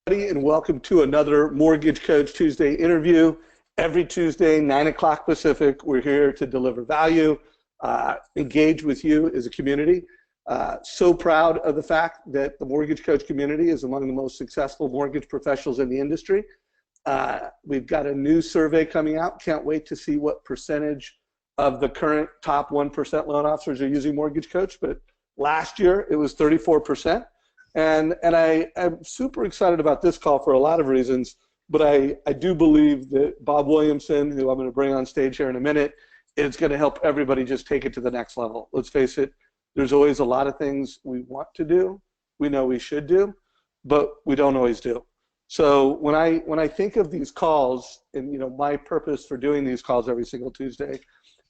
And welcome to another Mortgage Coach Tuesday interview. Every Tuesday, 9 o'clock Pacific, we're here to deliver value, engage with you as a community. So proud of the fact that the Mortgage Coach community is among the most successful mortgage professionals in the industry. We've got a new survey coming out. Can't wait to see what percentage of the current top 1% loan officers are using Mortgage Coach, but last year it was 34%. And I'm super excited about this call for a lot of reasons, but I do believe that Bob Williamson, who I'm going to bring on stage here in a minute, is going to help everybody just take it to the next level. Let's face it, there's always a lot of things we want to do, we know we should do, but we don't always do. So when I think of these calls, and my purpose for doing these calls every single Tuesday,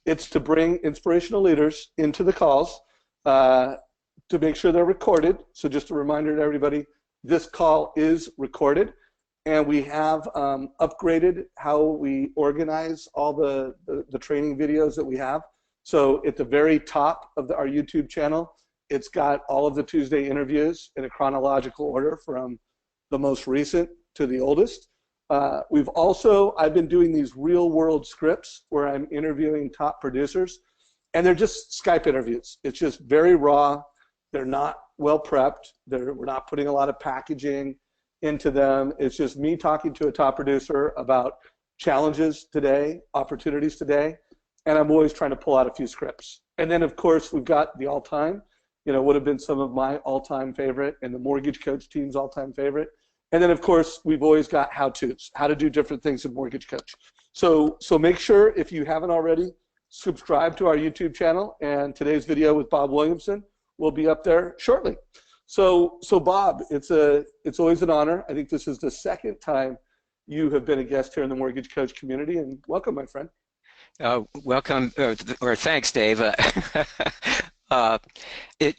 it's to bring inspirational leaders into the calls, to make sure they're recorded. So just a reminder to everybody, this call is recorded, and we have upgraded how we organize all the training videos that we have. So at the very top of our YouTube channel, it's got all of the Tuesday interviews in a chronological order from the most recent to the oldest. I've been doing these real world scripts where I'm interviewing top producers, and they're just Skype interviews. It's just very raw. They're not well prepped. We're not putting a lot of packaging into them. It's just me talking to a top producer about challenges today, opportunities today, and I'm always trying to pull out a few scripts. And then, of course, we've got the all-time, would have been some of my all-time favorite and the Mortgage Coach team's all-time favorite. And then, of course, we've always got how-tos, how to do different things in Mortgage Coach. So make sure, if you haven't already, subscribe to our YouTube channel, and today's video with Bob Williamson will be up there shortly. So Bob, it's always an honor. I think this is the second time you have been a guest here in the Mortgage Coach community, and welcome, my friend. Welcome, or thanks, Dave. It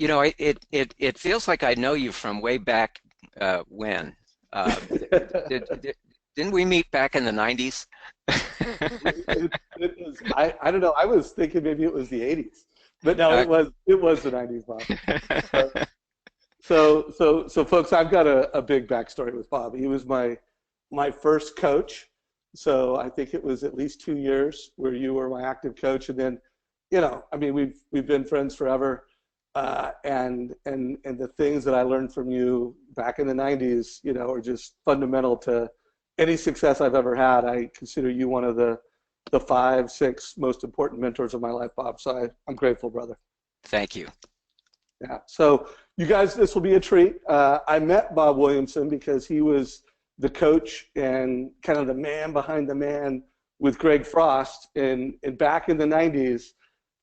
feels like I know you from way back when. Didn't we meet back in the 90s? I don't know. I was thinking maybe it was the 80s. But no, it was the 90s, Bob. So folks, I've got a big backstory with Bob. He was my first coach. So I think it was at least 2 years where you were my active coach, and then, we've been friends forever. And the things that I learned from you back in the 90s, are just fundamental to any success I've ever had. I consider you one of the 5, 6 most important mentors of my life, Bob. So I'm grateful, brother. Thank you. Yeah. So you guys, this will be a treat. I met Bob Williamson because he was the coach and kind of the man behind the man with Greg Frost. And back in the 90s,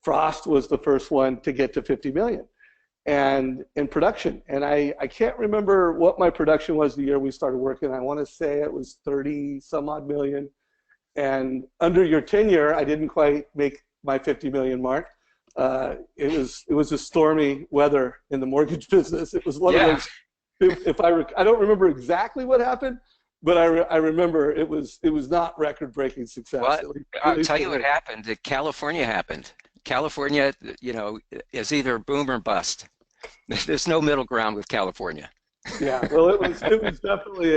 Frost was the first one to get to 50 million and in production. And I can't remember what my production was the year we started working. I want to say it was 30 some odd million. And under your tenure, I didn't quite make my 50 million mark. It was a stormy weather in the mortgage business. It was one of those. I don't remember exactly what happened, but I remember it was not record-breaking success. Well, I'll tell you what happened. California happened. California, is either boom or bust. There's no middle ground with California. Yeah, well, it was definitely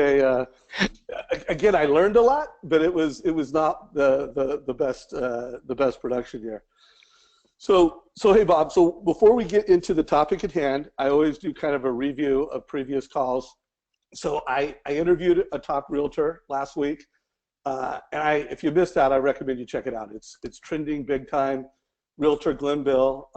again, I learned a lot, but it was not the best production year. So hey, Bob, so before we get into the topic at hand, I always do kind of a review of previous calls. So I interviewed a top realtor last week, and if you missed that, I recommend you check it out. It's trending big time. Realtor Glenn Bill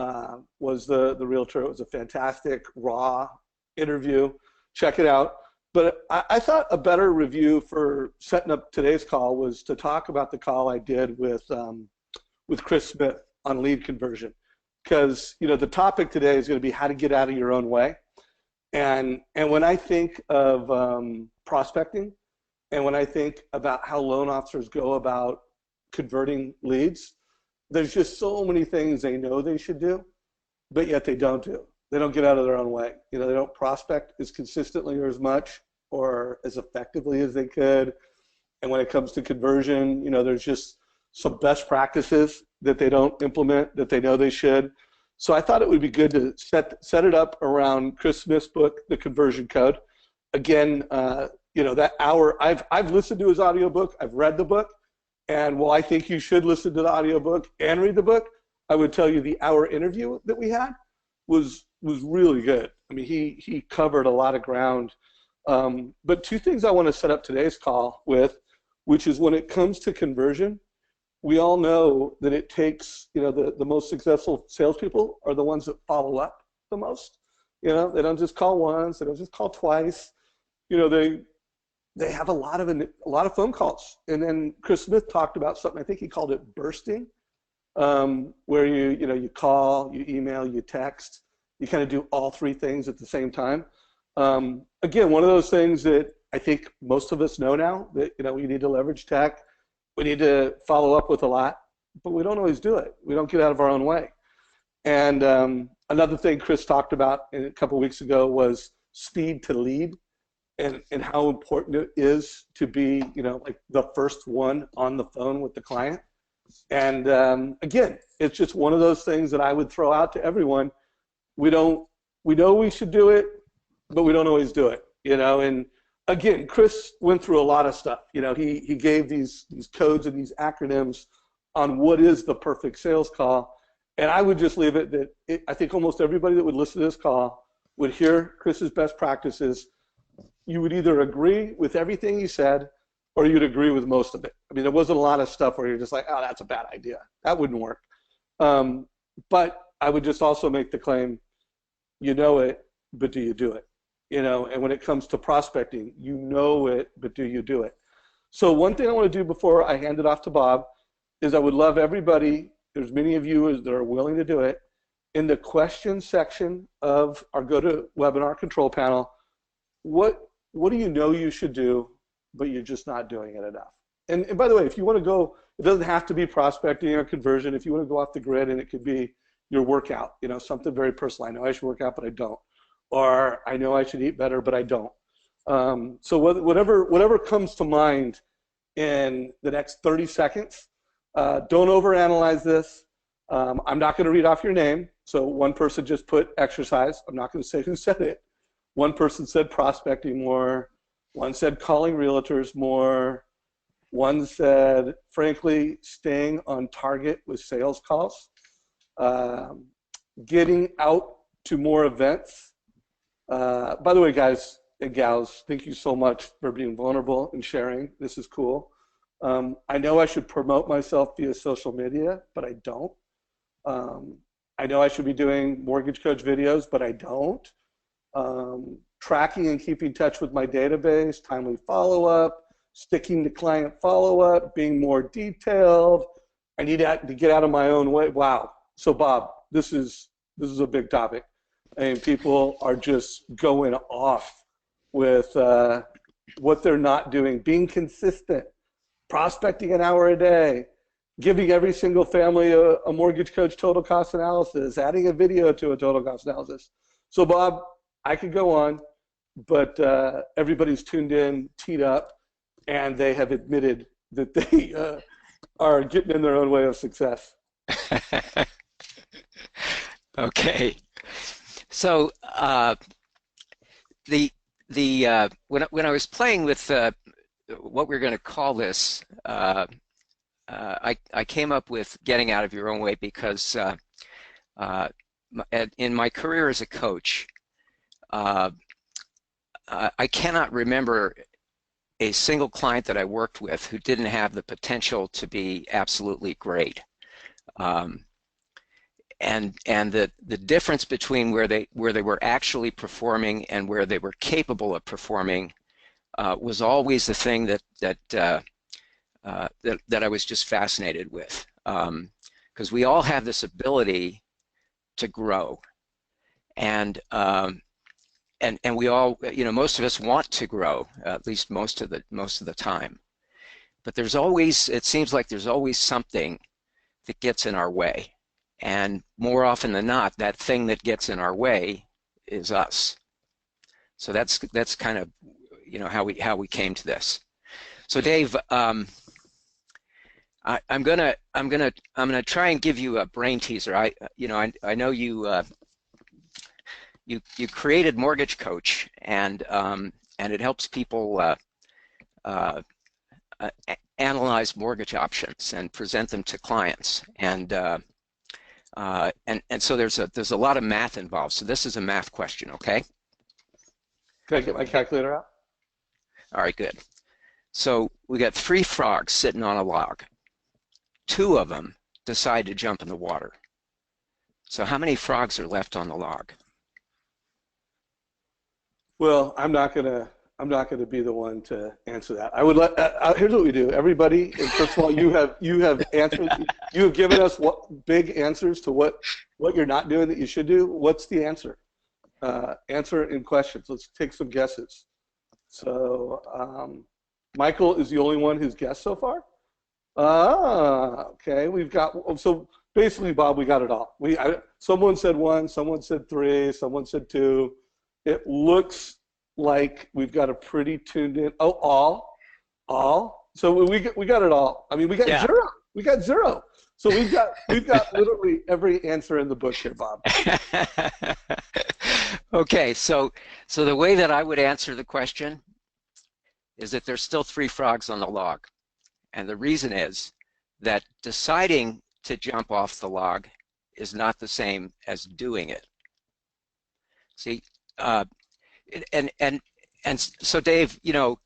was the realtor. It was a fantastic, raw interview. Check it out. But I thought a better review for setting up today's call was to talk about the call I did with Chris Smith on lead conversion, because the topic today is going to be how to get out of your own way. And when I think of prospecting, and when I think about how loan officers go about converting leads, there's just so many things they know they should do, but yet they don't do. They don't get out of their own way. They don't prospect as consistently or as much or as effectively as they could. And when it comes to conversion, there's just some best practices that they don't implement that they know they should. So I thought it would be good to set it up around Chris Smith's book, The Conversion Code. Again, that hour, I've listened to his audiobook, I've read the book, and while I think you should listen to the audiobook and read the book, I would tell you the hour interview that we had was really good. I mean, he covered a lot of ground. But two things I want to set up today's call with, which is when it comes to conversion, we all know that it takes, the most successful salespeople are the ones that follow up the most. They don't just call once, they don't just call twice. They have a lot of phone calls. And then Chris Smith talked about something, I think he called it bursting, where you call, you email, you text, you kind of do all three things at the same time. Again, one of those things that I think most of us know now, that we need to leverage tech, we need to follow up with a lot, but we don't always do it. We don't get out of our own way. And another thing Chris talked about a couple of weeks ago was speed to lead, and how important it is to be like the first one on the phone with the client. And again, it's just one of those things that I would throw out to everyone. We know we should do it, but we don't always do it, and again, Chris went through a lot of stuff. He gave these codes and these acronyms on what is the perfect sales call. And I would just leave it that I think almost everybody that would listen to this call would hear Chris's best practices. You would either agree with everything he said, or you'd agree with most of it. I mean, there wasn't a lot of stuff where you're just like, oh, that's a bad idea. That wouldn't work. But I would just also make the claim, you know it, but do you do it? And when it comes to prospecting, you know it, but do you do it? So one thing I want to do before I hand it off to Bob is I would love everybody, there's many of you that are willing to do it, in the question section of our GoToWebinar control panel, what do you know you should do, but you're just not doing it enough? And by the way, if you want to go, it doesn't have to be prospecting or conversion. If you want to go off the grid, and it could be your workout, something very personal. I know I should work out, but I don't. Or I know I should eat better, but I don't. So whatever comes to mind in the next 30 seconds, don't overanalyze this. I'm not going to read off your name. So one person just put exercise. I'm not going to say who said it. One person said prospecting more. One said calling realtors more. One said, frankly, staying on target with sales calls. Getting out to more events. By the way, guys and gals, thank you so much for being vulnerable and sharing. This is cool. I know I should promote myself via social media, but I don't. I know I should be doing Mortgage Coach videos, but I don't. Tracking and keeping in touch with my database, timely follow-up, sticking to client follow-up, being more detailed. I need to get out of my own way. Wow. So Bob, this is a big topic. I mean, people are just going off with what they're not doing, being consistent, prospecting an hour a day, giving every single family a Mortgage Coach total cost analysis, adding a video to a total cost analysis. So Bob, I could go on, but everybody's tuned in, teed up, and they have admitted that they are getting in their own way of success. Okay. So when I was playing with what we're going to call this, I came up with getting out of your own way because in my career as a coach, I cannot remember a single client that I worked with who didn't have the potential to be absolutely great. And the difference between where they were actually performing and where they were capable of performing was always the thing that I was just fascinated with, because we all have this ability to grow, and we all, most of us want to grow, at least most of the time, but there's always, it seems like there's always something that gets in our way. And more often than not, that thing that gets in our way is us. So that's kind of how we came to this. So Dave, I'm gonna try and give you a brain teaser. I know you created Mortgage Coach, and and it helps people uh, analyze mortgage options and present them to clients. And so there's a lot of math involved. So this is a math question, okay? Can I get my calculator out? All right, good. So we got 3 frogs sitting on a log. 2 of them decide to jump in the water. So how many frogs are left on the log? Well, I'm not gonna be the one to answer that. I would let. Here's what we do. Everybody, and first of all, you have answered. You have given us big answers to what you're not doing that you should do. What's the answer? Answer in questions. Let's take some guesses. So Michael is the only one who's guessed so far. Okay. We've got, so basically, Bob, we got it all. Someone said 1, someone said 3, someone said 2. It looks like we've got a pretty tuned in. Oh, all. So we got it all. I mean, we got 0. We got 0. So we've got literally every answer in the book here, Bob. Okay, so the way that I would answer the question is that there's still 3 frogs on the log. And the reason is that deciding to jump off the log is not the same as doing it. See, and so Dave, you know,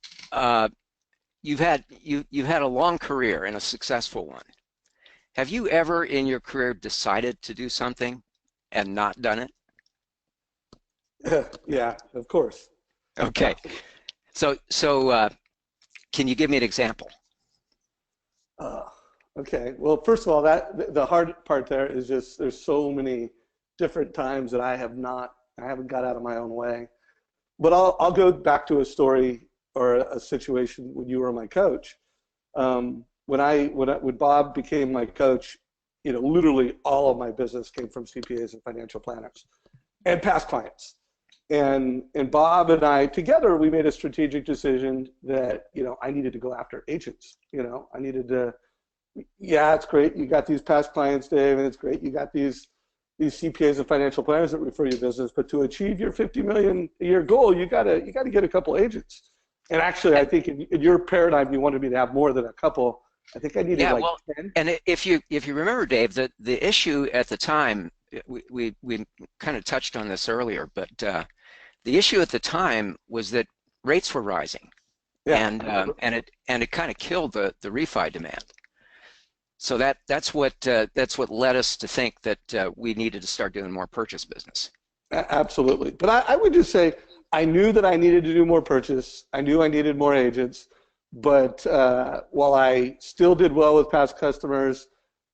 you've had a long career and a successful one. Have you ever in your career decided to do something and not done it? Yeah, of course. Okay. So can you give me an example? Okay. Well, first of all, the hard part there is just there's so many different times that I haven't got out of my own way. But I'll go back to a story or a situation when you were my coach. When Bob became my coach, you know, literally all of my business came from CPAs and financial planners and past clients. And Bob and I together, we made a strategic decision that, you know, I needed to go after agents. You know, I needed to, yeah, it's great. You got these past clients, Dave, and it's great. You got these CPAs and financial planners that refer your business, but to achieve your 50 million a year goal, you gotta get a couple agents. And actually, I think in your paradigm, you wanted me to have more than a couple. I think I needed 10. And if you remember, Dave, the issue at the time, we kind of touched on this earlier, but the issue at the time was that rates were rising, and it kind of killed the refi demand. So that's what led us to think that we needed to start doing more purchase business. Absolutely, but I would just say I knew that I needed to do more purchase. I knew I needed more agents, but while I still did well with past customers,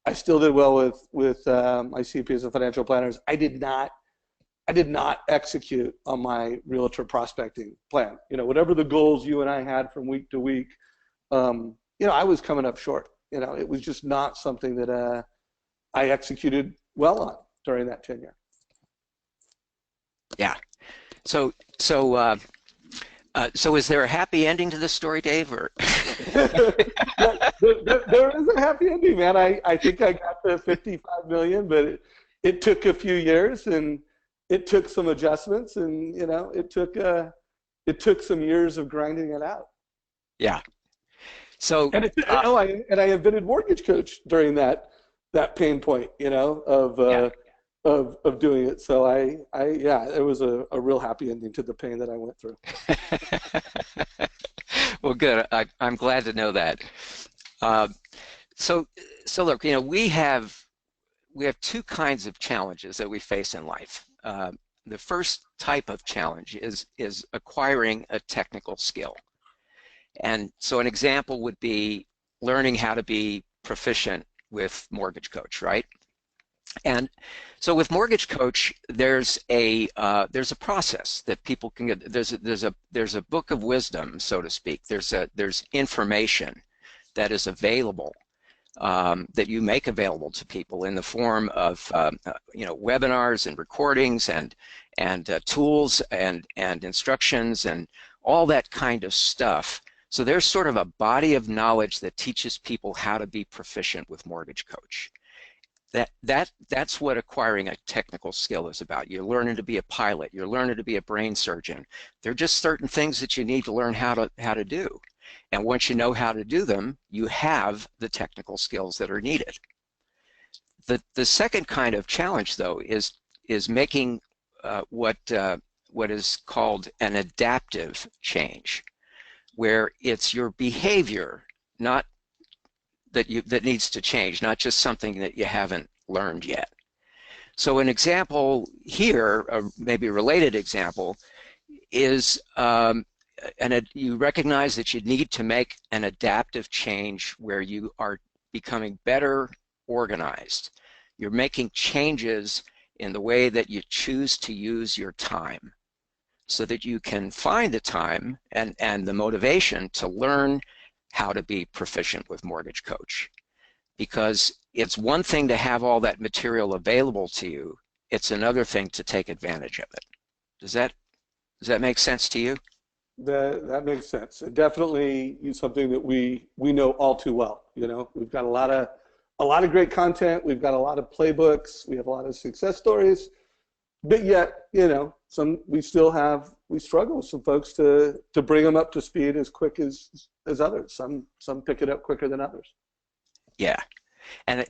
I still did well with my CPAs and financial planners. I did not execute on my realtor prospecting plan. You know, whatever the goals you and I had from week to week, you know, I was coming up short. You know, it was just not something that I executed well on during that tenure. Yeah. So is there a happy ending to this story, Dave? Or there is a happy ending, man. I think I got the 55 million, but it took a few years and it took some adjustments, and you know, it took some years of grinding it out. Yeah. So and I invented MortgageCoach during that pain point, you know, of doing it. So it was a real happy ending to the pain that I went through. Well, good. I'm glad to know that. So look, you know, we have 2 kinds of challenges that we face in life. The first type of challenge is acquiring a technical skill. And so an example would be learning how to be proficient with MortgageCoach, right? And so with MortgageCoach, there's a process that people can get. There's a book of wisdom, so to speak. There's information that is available that you make available to people in the form of you know, webinars and recordings and tools and instructions and all that kind of stuff. So there's sort of a body of knowledge that teaches people how to be proficient with MortgageCoach. That's what acquiring a technical skill is about. You're learning to be a pilot. You're learning to be a brain surgeon. They're just certain things that you need to learn how to do. And once you know how to do them, you have the technical skills that are needed. The second kind of challenge, though, is making what is called an adaptive change, where it's your behavior, not that needs to change, not just something that you haven't learned yet. So an example here, maybe a related example, is you recognize that you need to make an adaptive change where you are becoming better organized. You're making changes in the way that you choose to use your time so that you can find the time and the motivation to learn how to be proficient with MortgageCoach. Because it's one thing to have all that material available to you, it's another thing to take advantage of it. Does that make sense to you? That makes sense. It definitely is something that we know all too well. You know, we've got a lot of great content. We've got a lot of playbooks. We have a lot of success stories, but yet, you know, we struggle with some folks to bring them up to speed as quick as others. Some pick it up quicker than others. Yeah, and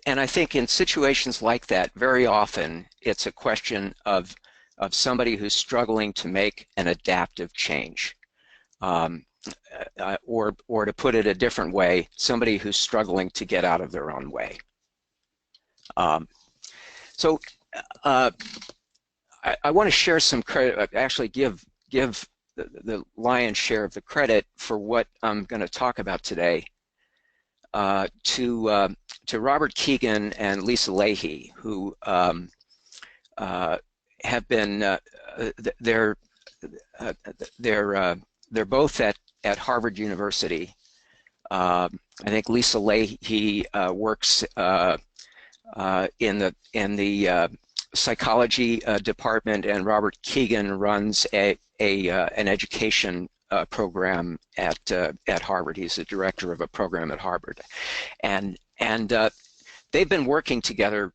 I think in situations like that, very often it's a question of somebody who's struggling to make an adaptive change, or to put it a different way, somebody who's struggling to get out of their own way. So I want to share some credit, actually give the lion's share of the credit for what I'm going to talk about today to Robert Keegan and Lisa Leahy, who have been they're both at Harvard University. I think Lisa Leahy works in the psychology department, and Robert Keegan runs an education program at Harvard. He's the director of a program at Harvard, and they've been working together,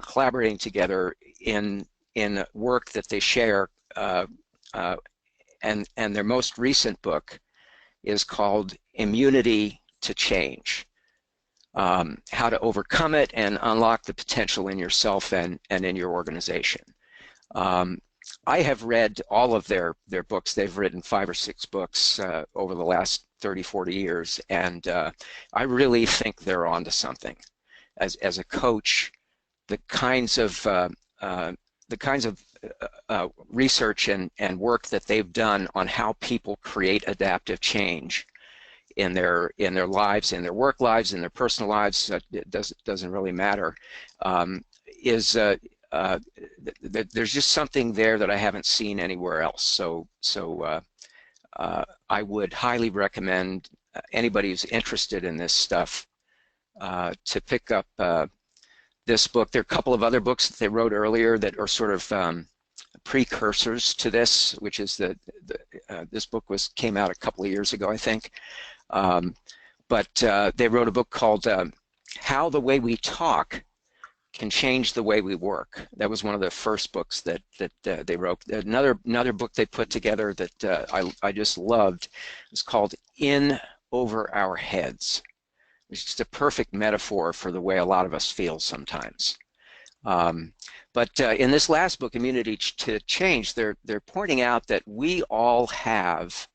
collaborating together in work that they share, and their most recent book is called Immunity to Change. How to overcome it and unlock the potential in yourself and in your organization. I have read all of their books. They've written 5 or 6 books over the last 30, 40 years, and I really think they're onto something. As a coach, the kinds of research and work that they've done on how people create adaptive change in their lives, in their work lives, in their personal lives, it doesn't really matter. There's just something there that I haven't seen anywhere else. So I would highly recommend anybody who's interested in this stuff to pick up this book. There are a couple of other books that they wrote earlier that are sort of precursors to this, which is this book came out a couple of years ago, I think. But they wrote a book called How the Way We Talk Can Change the Way We Work. That was one of the first books that they wrote. Another book they put together that I just loved is called In Over Our Heads. It's just a perfect metaphor for the way a lot of us feel sometimes. But in this last book, Immunity to Change, they're pointing out that we all have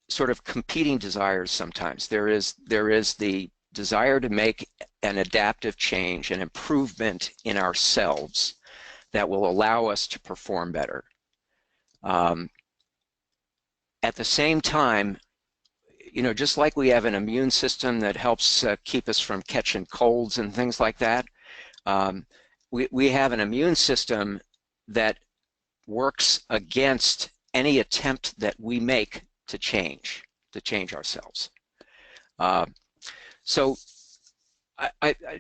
sort of competing desires sometimes. There is the desire to make an adaptive change, an improvement in ourselves that will allow us to perform better. At the same time, you know, just like we have an immune system that helps keep us from catching colds and things like that, we have an immune system that works against any attempt that we make to change ourselves. So,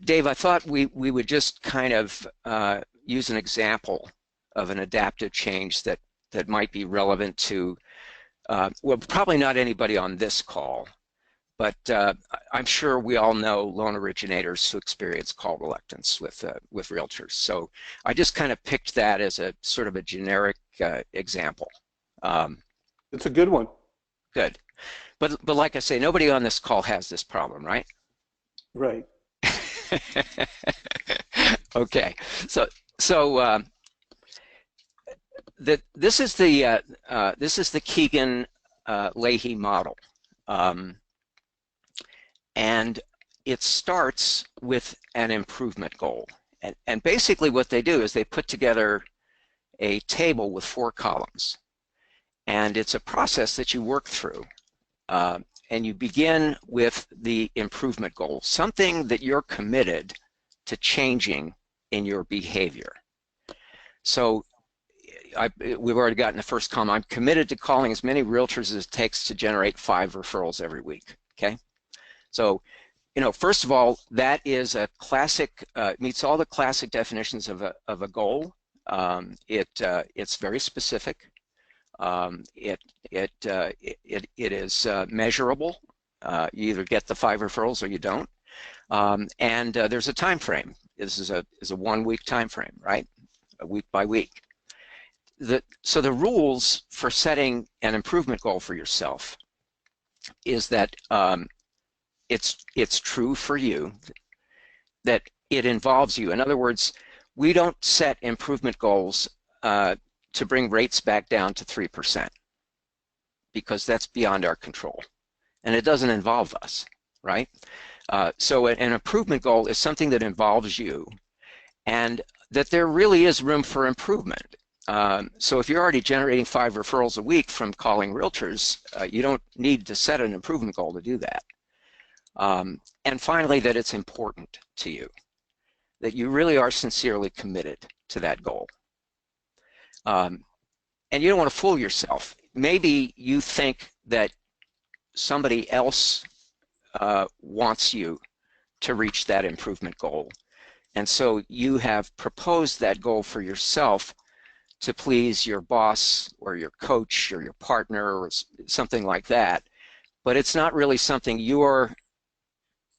Dave, I thought we would just kind of use an example of an adaptive change that might be relevant to, well, probably not anybody on this call, But I'm sure we all know loan originators who experience call reluctance with realtors. So I just kind of picked that as a sort of a generic example. It's a good one. Good. But like I say, nobody on this call has this problem, right? Right. Okay. So this is the Keegan Leahy model. And it starts with an improvement goal. And basically what they do is they put together a table with 4 columns. And it's a process that you work through. And you begin with the improvement goal, something that you're committed to changing in your behavior. So we've already gotten the first column. I'm committed to calling as many realtors as it takes to generate 5 referrals every week. Okay. So, first of all, that is a classic, meets all the classic definitions of a goal. It's very specific. It is measurable. You either get the 5 referrals or you don't. And there's a time frame. This is a 1-week time frame, right? A week by week. So the rules for setting an improvement goal for yourself is that it's true for you, that it involves you. In other words, we don't set improvement goals to bring rates back down to 3%, because that's beyond our control, and it doesn't involve us, right? So an improvement goal is something that involves you, and that there really is room for improvement. So if you're already generating 5 referrals a week from calling realtors, you don't need to set an improvement goal to do that. And finally, that it's important to you, that you really are sincerely committed to that goal. And you don't want to fool yourself. Maybe you think that somebody else wants you to reach that improvement goal. And so you have proposed that goal for yourself to please your boss or your coach or your partner or something like that. But it's not really something you're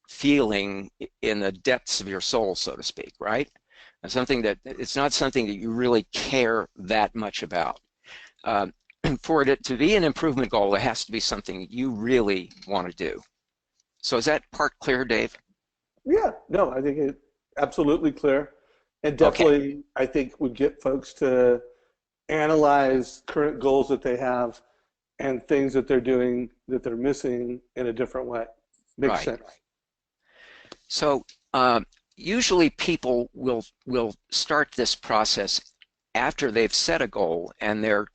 feeling in the depths of your soul, so to speak, right? It's not something that you really care that much about. For it to be an improvement goal, it has to be something you really want to do. So is that part clear, Dave? Yeah, no, I think it's absolutely clear. And definitely, okay, I think would get folks to analyze current goals that they have and things that they're doing that they're missing in a different way. Makes sense. So usually people will start this process after they've set a goal and they're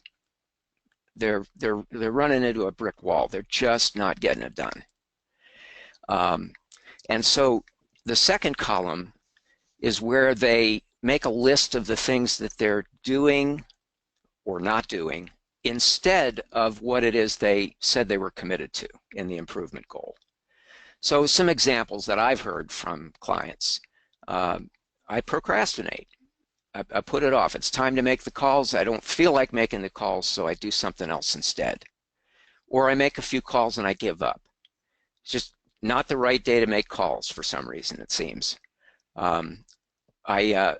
running into a brick wall. They're just not getting it done. And so the second column is where they make a list of the things that they're doing or not doing instead of what it is they said they were committed to in the improvement goal. So some examples that I've heard from clients: I procrastinate. I put it off. It's time to make the calls. I don't feel like making the calls, so I do something else instead. Or I make a few calls and I give up. It's just not the right day to make calls for some reason, it seems. I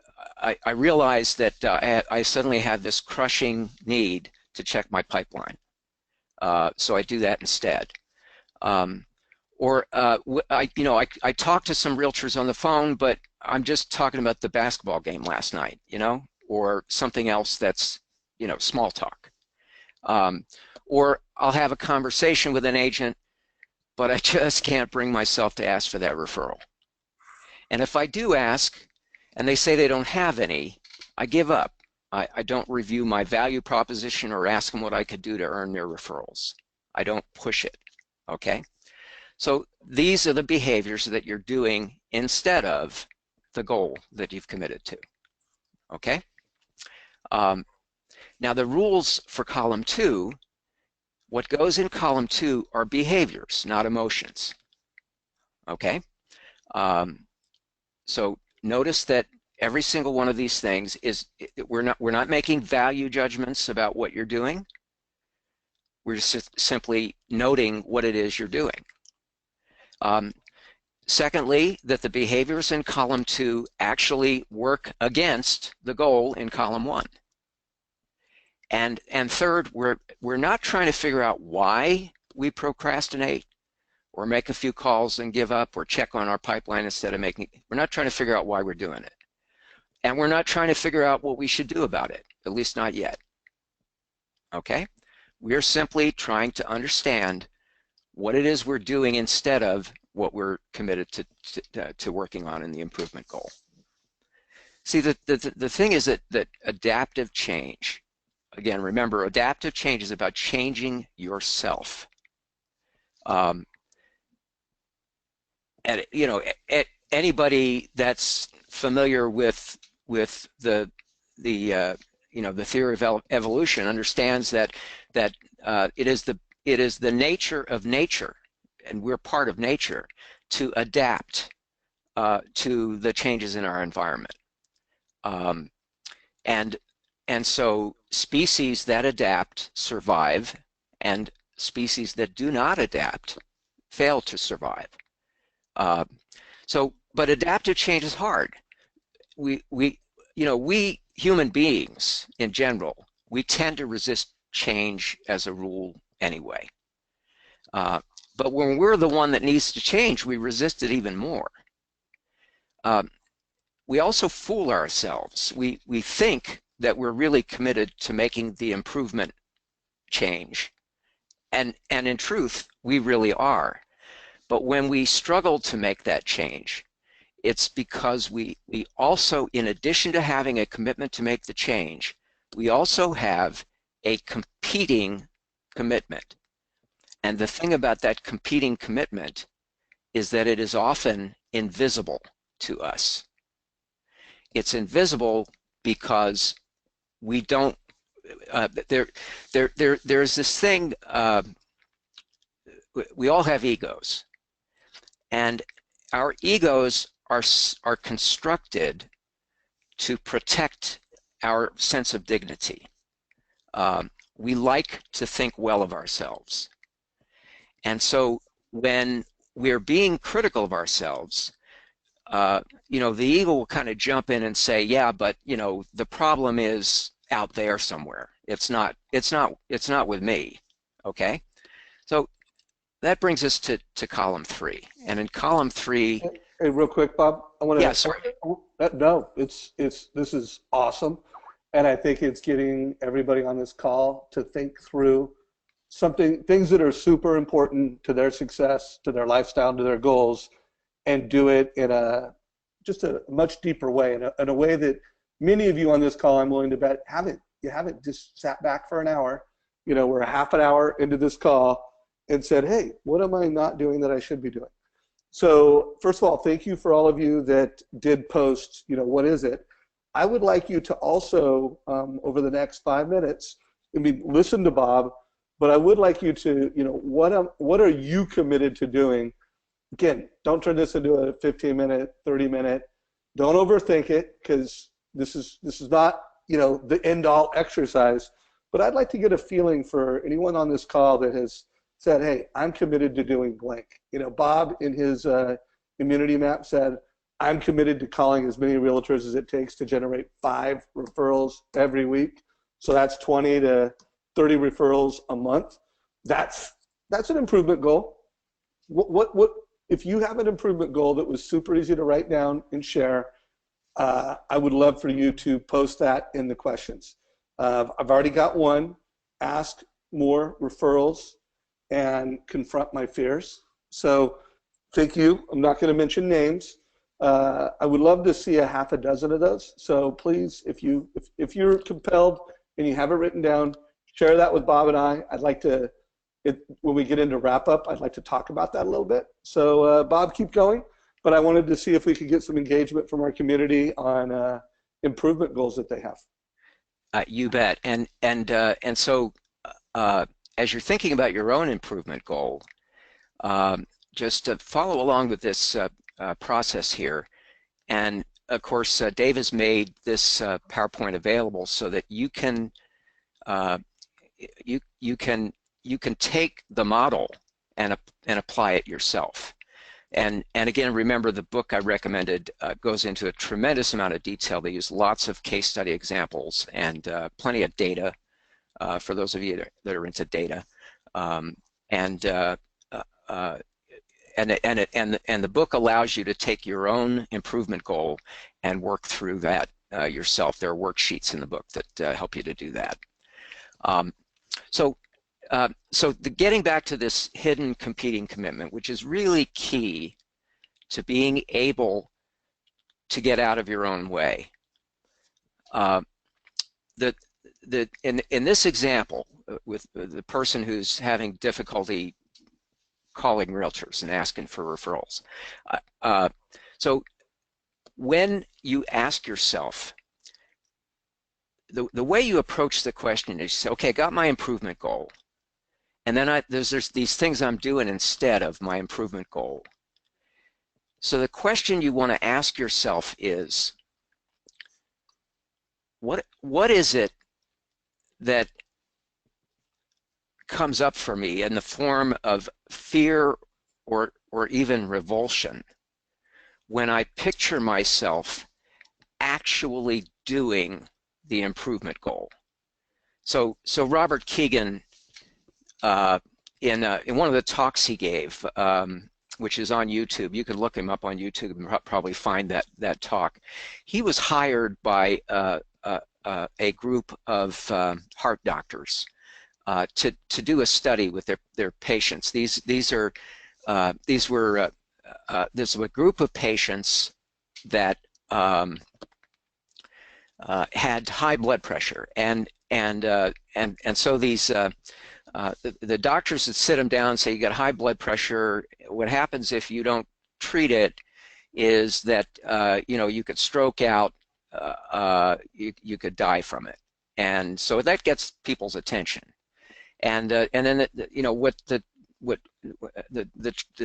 realized that I suddenly had this crushing need to check my pipeline. So I do that instead. Or I talk to some realtors on the phone, but I'm just talking about the basketball game last night, or something else that's, small talk. Or I'll have a conversation with an agent, but I just can't bring myself to ask for that referral. And if I do ask and they say they don't have any, I give up. I don't review my value proposition or ask them what I could do to earn their referrals. I don't push it, okay? So these are the behaviors that you're doing instead of the goal that you've committed to, okay? Now the rules for column 2, what goes in column 2 are behaviors, not emotions, okay? So notice that every single one of these things is, we're not making value judgments about what you're doing. We're just simply noting what it is you're doing. Secondly, that the behaviors in column 2 actually work against the goal in column 1. And third, we're not trying to figure out why we procrastinate or make a few calls and give up or check on our pipeline instead of making, we're not trying to figure out why we're doing it. And we're not trying to figure out what we should do about it, at least not yet. Okay? We're simply trying to understand what it is we're doing instead of what we're committed to working on in the improvement goal. See, the thing is that adaptive change, again, remember, adaptive change is about changing yourself. And you know, anybody that's familiar with the you know, the theory of evolution understands that it is the nature of nature, and we're part of nature, to adapt to the changes in our environment. And so species that adapt survive, and species that do not adapt fail to survive. But adaptive change is hard. We human beings in general, we tend to resist change as a rule anyway. But when we're the one that needs to change, we resist it even more. We also fool ourselves. We think that we're really committed to making the improvement change. And in truth, we really are. But when we struggle to make that change, it's because we also, in addition to having a commitment to make the change, we also have a competing commitment. And the thing about that competing commitment is that it is often invisible to us. It's invisible because we don't, there's this thing, we all have egos. And our egos are constructed to protect our sense of dignity. We like to think well of ourselves. And so when we're being critical of ourselves, you know, the ego will kind of jump in and say, yeah, but you know, the problem is out there somewhere. It's not with me. Okay? So that brings us to column 3. And in column 3, hey, real quick, Bob, I want to. Yeah, sorry. No, this is awesome, and I think it's getting everybody on this call to think through things that are super important to their success, to their lifestyle, to their goals, and do it in just a much deeper way, in a way that many of you on this call, I'm willing to bet, you haven't just sat back for an hour. You know, we're a half an hour into this call and said, hey, what am I not doing that I should be doing? So first of all, thank you for all of you that did post, you know, what is it? I would like you to also, over the next 5 minutes, I mean, listen to Bob, but I would like you to, you know, what are you committed to doing? Again, don't turn this into a 15-minute, 30-minute. Don't overthink it, because this is not, you know, the end-all exercise. But I'd like to get a feeling for anyone on this call that has said, hey, I'm committed to doing blank. You know, Bob in his immunity map said, I'm committed to calling as many realtors as it takes to generate 5 referrals every week. So that's 20 to 30 referrals a month. That's an improvement goal. What if you have an improvement goal that was super easy to write down and share? I would love for you to post that in the questions. I've already got one. Ask more referrals and confront my fears. So thank you. I'm not going to mention names. I would love to see a half a dozen of those. So please, if you're compelled and you have it written down, share that with Bob and I. I'd like to, when we get into wrap up, I'd like to talk about that a little bit. So Bob, keep going. But I wanted to see if we could get some engagement from our community on improvement goals that they have. You bet. And so as you're thinking about your own improvement goal, just to follow along with this process here. And of course, Dave has made this PowerPoint available so that you can you can take the model and apply it yourself. And again, remember the book I recommended goes into a tremendous amount of detail. They use lots of case study examples and plenty of data for those of you that are into data. And the book allows you to take your own improvement goal and work through that yourself. There are worksheets in the book that help you to do that. So getting back to this hidden competing commitment, which is really key to being able to get out of your own way. In this example, with the person who's having difficulty calling realtors and asking for referrals. So when you ask yourself, the way you approach the question is you say, okay, I got my improvement goal. And then there's these things I'm doing instead of my improvement goal. So the question you want to ask yourself is, what is it that comes up for me in the form of fear or even revulsion when I picture myself actually doing the improvement goal? So Robert Keegan, in one of the talks he gave, which is on YouTube, you can look him up on YouTube and probably find that talk. He was hired by a group of heart doctors to do a study with their patients. This was a group of patients that had high blood pressure, and so these the doctors would sit them down and say, you got high blood pressure. What happens if you don't treat it is that you could stroke out, you could die from it, and so that gets people's attention. And then what the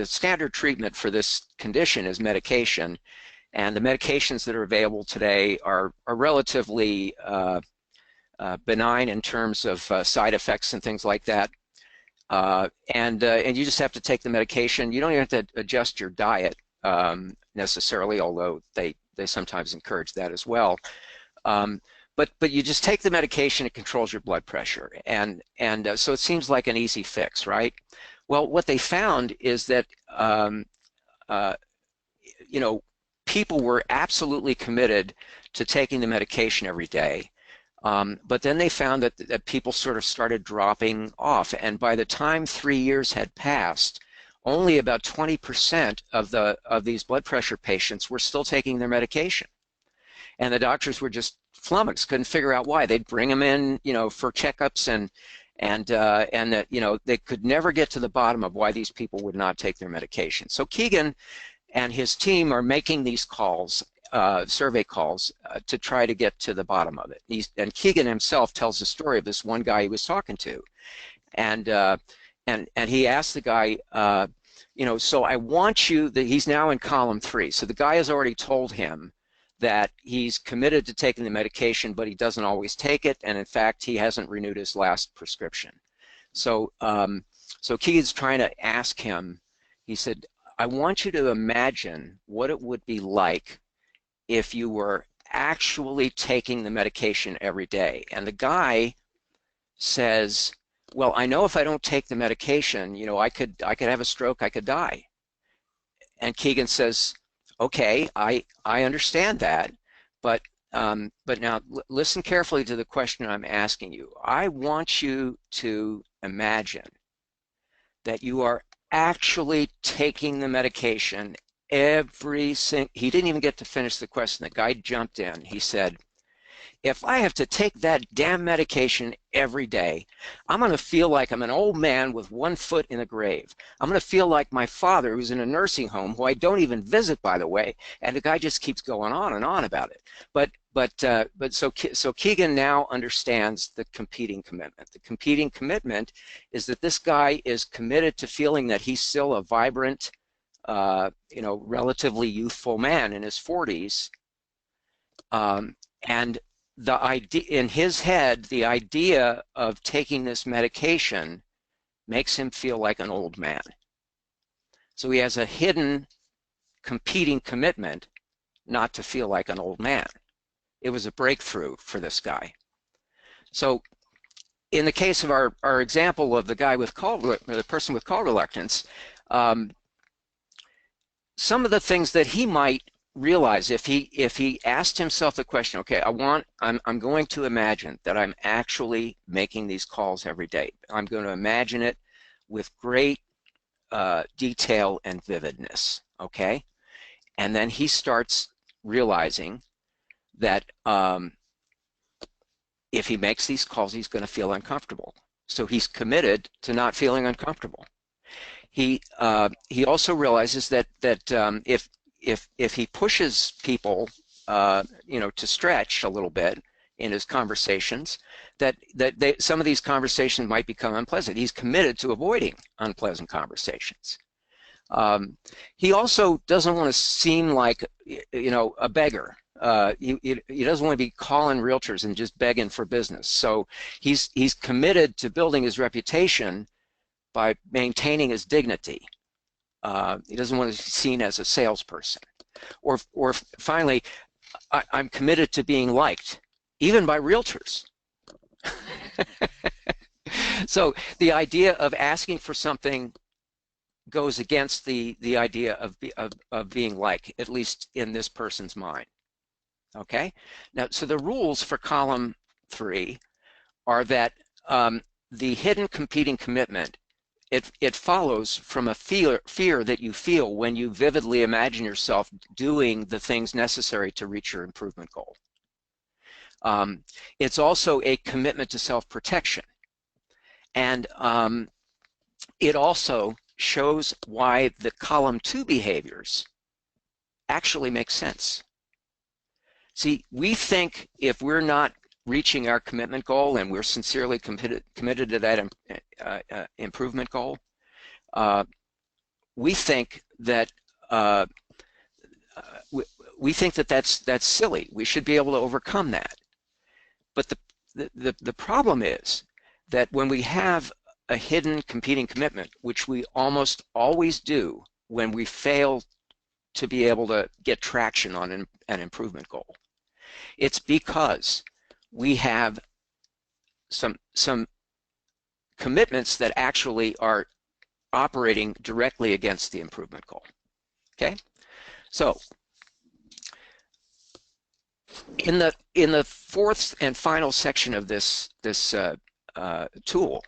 standard treatment for this condition is medication, and the medications that are available today are relatively benign in terms of side effects and things like that. And you just have to take the medication. You don't even have to adjust your diet necessarily, although they sometimes encourage that as well. But you just take the medication, it controls your blood pressure. And so it seems like an easy fix, right? Well, what they found is that people were absolutely committed to taking the medication every day. But then they found that people sort of started dropping off. And by the time 3 years had passed, only about 20% of these blood pressure patients were still taking their medication. And the doctors were just flummoxed, couldn't figure out why. They'd bring them in, for checkups, and that, they could never get to the bottom of why these people would not take their medication. So Keegan and his team are making these calls, survey calls, to try to get to the bottom of it. And Keegan himself tells the story of this one guy he was talking to, and he asked the guy, so I want you, that he's now in column 3. So the guy has already told him that he's committed to taking the medication, but he doesn't always take it, and in fact, he hasn't renewed his last prescription. So Keegan's trying to ask him, he said, I want you to imagine what it would be like if you were actually taking the medication every day. And the guy says, well, I know if I don't take the medication, I could have a stroke, I could die. And Keegan says, okay, I understand that, but now listen carefully to the question I'm asking you. I want you to imagine that you are actually taking the medication he didn't even get to finish the question. The guy jumped in. He said, if I have to take that damn medication every day, I'm going to feel like I'm an old man with one foot in the grave. I'm going to feel like my father, who's in a nursing home, who I don't even visit, by the way. And the guy just keeps going on and on about it. So Keegan now understands the competing commitment. The competing commitment is that this guy is committed to feeling that he's still a vibrant, relatively youthful man in his 40s, and the idea in his head, the idea of taking this medication makes him feel like an old man. So he has a hidden competing commitment not to feel like an old man. It was a breakthrough for this guy. So in the case of our example of the guy with the person with call reluctance, some of the things that he might realize if he asked himself the question, okay, I'm going to imagine that I'm actually making these calls every day. I'm going to imagine it with great detail and vividness, okay? And then he starts realizing that if he makes these calls, he's going to feel uncomfortable. So he's committed to not feeling uncomfortable. He also realizes that if he pushes people, to stretch a little bit in his conversations, that some of these conversations might become unpleasant. He's committed to avoiding unpleasant conversations. He also doesn't want to seem like, a beggar. He doesn't want to be calling realtors and just begging for business. So he's committed to building his reputation by maintaining his dignity. He doesn't want to be seen as a salesperson. Or finally, I'm committed to being liked, even by realtors. So the idea of asking for something goes against the idea of being liked, at least in this person's mind. Okay? Now, so the rules for column 3 are that the hidden competing commitment, it follows from a fear that you feel when you vividly imagine yourself doing the things necessary to reach your improvement goal. It's also a commitment to self-protection. And it also shows why the column 2 behaviors actually make sense. See, we think if we're not reaching our commitment goal and we're sincerely committed to that improvement goal, we think that that's silly. We should be able to overcome that. But the problem is that when we have a hidden competing commitment, which we almost always do when we fail to be able to get traction on an improvement goal, it's because we have some commitments that actually are operating directly against the improvement goal. Okay, so in the fourth and final section of this tool,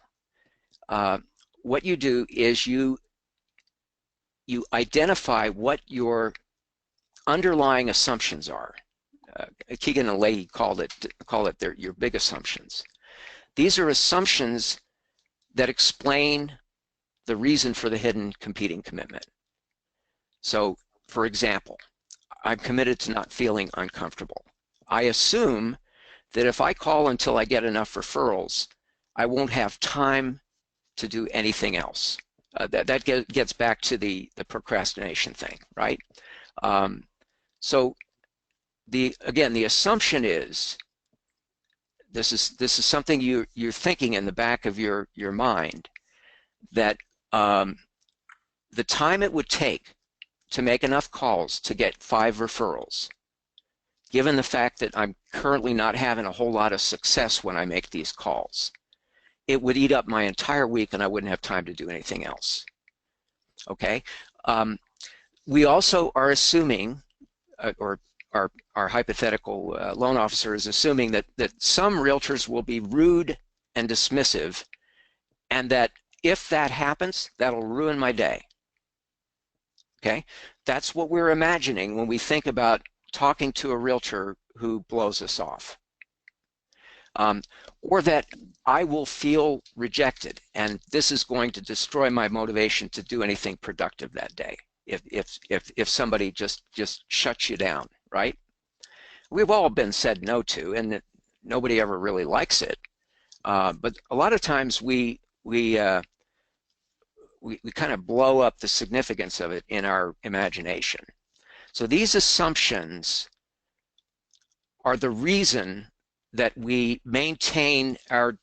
what you do is you identify what your underlying assumptions are. Keegan and Leahy call it your big assumptions. These are assumptions that explain the reason for the hidden competing commitment. So, for example, I'm committed to not feeling uncomfortable. I assume that if I call until I get enough referrals, I won't have time to do anything else. That gets back to the procrastination thing, right? So the assumption is this is something you're thinking in the back of your mind, that the time it would take to make enough calls to get 5 referrals, given the fact that I'm currently not having a whole lot of success when I make these calls, it would eat up my entire week and I wouldn't have time to do anything else. Okay? We also are assuming, or our hypothetical loan officer is assuming that some realtors will be rude and dismissive, and that if that happens, that'll ruin my day. Okay? That's what we're imagining when we think about talking to a realtor who blows us off. Or that I will feel rejected, and this is going to destroy my motivation to do anything productive that day if somebody just shuts you down, right? We've all been said no to, and nobody ever really likes it. But a lot of times we kind of blow up the significance of it in our imagination. So these assumptions are the reason that we maintain our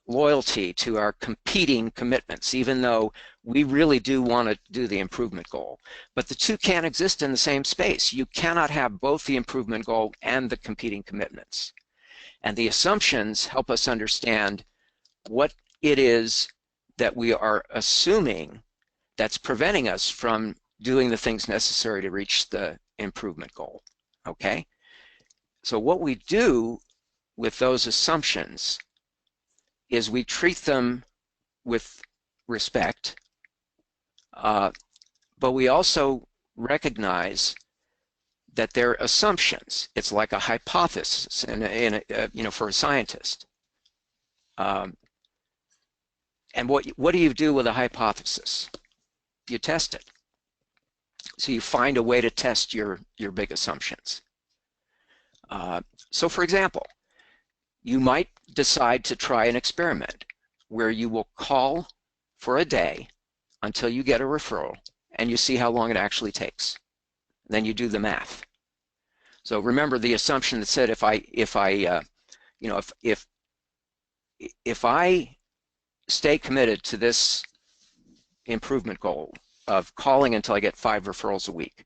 loyalty to our competing commitments, even though we really do want to do the improvement goal. But the two can't exist in the same space. You cannot have both the improvement goal and the competing commitments. And the assumptions help us understand what it is that we are assuming that's preventing us from doing the things necessary to reach the improvement goal, okay? So what we do with those assumptions is we treat them with respect, but we also recognize that they're assumptions. It's like a hypothesis for a scientist. And what do you do with a hypothesis? You test it. So you find a way to test your big assumptions. So for example, you might decide to try an experiment where you will call for a day until you get a referral, and you see how long it actually takes. Then you do the math. So remember the assumption that said if I stay committed to this improvement goal of calling until I get 5 referrals a week,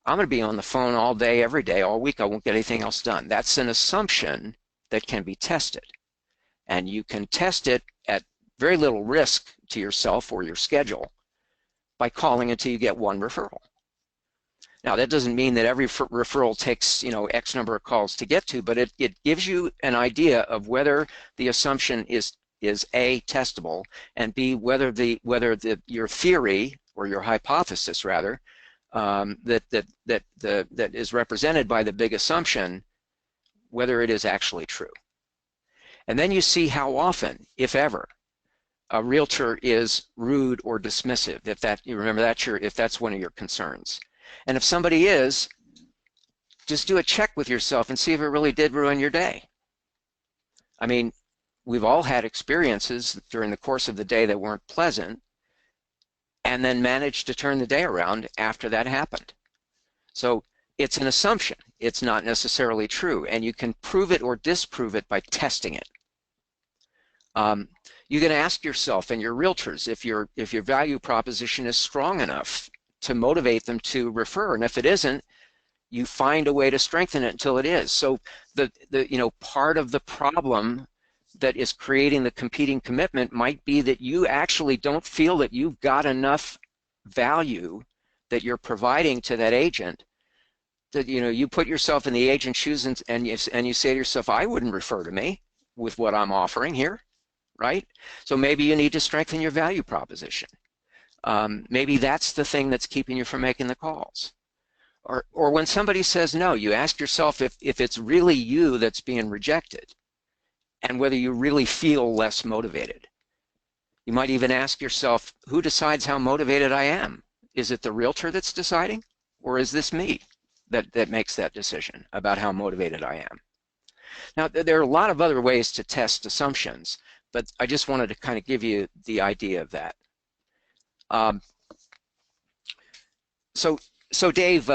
I'm going to be on the phone all day, every day, all week. I won't get anything else done. That's an assumption that can be tested. And you can test it at very little risk to yourself or your schedule by calling until you get 1 referral. Now, that doesn't mean that every referral takes, X number of calls to get to, but it gives you an idea of whether the assumption is A, testable, and B, whether your theory or your hypothesis rather that is represented by the big assumption, whether it is actually true. And then you see how often, if ever, a realtor is rude or dismissive, if that's one of your concerns. And if somebody is, just do a check with yourself and see if it really did ruin your day. I mean, we've all had experiences during the course of the day that weren't pleasant, and then managed to turn the day around after that happened. So it's an assumption. It's not necessarily true, and you can prove it or disprove it by testing it. You can ask yourself and your realtors if your value proposition is strong enough to motivate them to refer, and if it isn't, you find a way to strengthen it until it is. So part of the problem that is creating the competing commitment might be that you actually don't feel that you've got enough value that you're providing to that agent, that you put yourself in the agent's shoes and you say to yourself, I wouldn't refer to me with what I'm offering here, right? So maybe you need to strengthen your value proposition. Maybe that's the thing that's keeping you from making the calls. Or when somebody says no, you ask yourself if it's really you that's being rejected, and whether you really feel less motivated. You might even ask yourself, who decides how motivated I am? Is it the realtor that's deciding, or is this me that makes that decision about how motivated I am? Now, there are a lot of other ways to test assumptions, but I just wanted to kind of give you the idea of that. So Dave,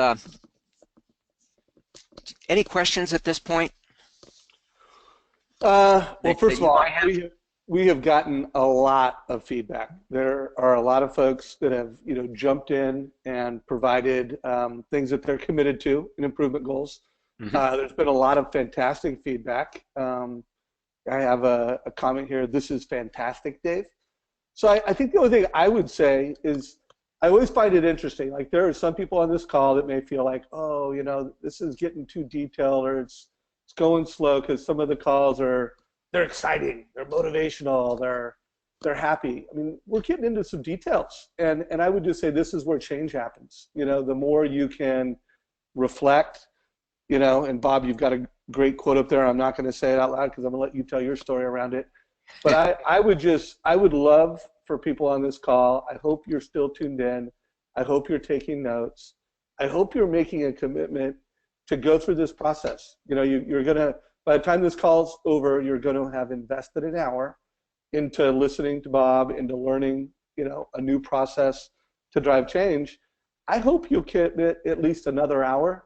any questions at this point? Well, first of all, we have gotten a lot of feedback. There are a lot of folks that have jumped in and provided things that they're committed to in improvement goals. Mm-hmm. There's been a lot of fantastic feedback. I have a comment here. This is fantastic, Dave. So I think the only thing I would say is I always find it interesting. Like, there are some people on this call that may feel like, oh, this is getting too detailed, or it's going slow, because some of the calls they're exciting, they're motivational, they're happy. I mean, we're getting into some details, and I would just say this is where change happens. The more you can reflect, and Bob, you've got a great quote up there. I'm not going to say it out loud because I'm going to let you tell your story around it. But I would love for people on this call, I hope you're still tuned in. I hope you're taking notes. I hope you're making a commitment to go through this process. You're going to, by the time this call's over, you're going to have invested an hour into listening to Bob, into learning, a new process to drive change. I hope you'll commit at least another hour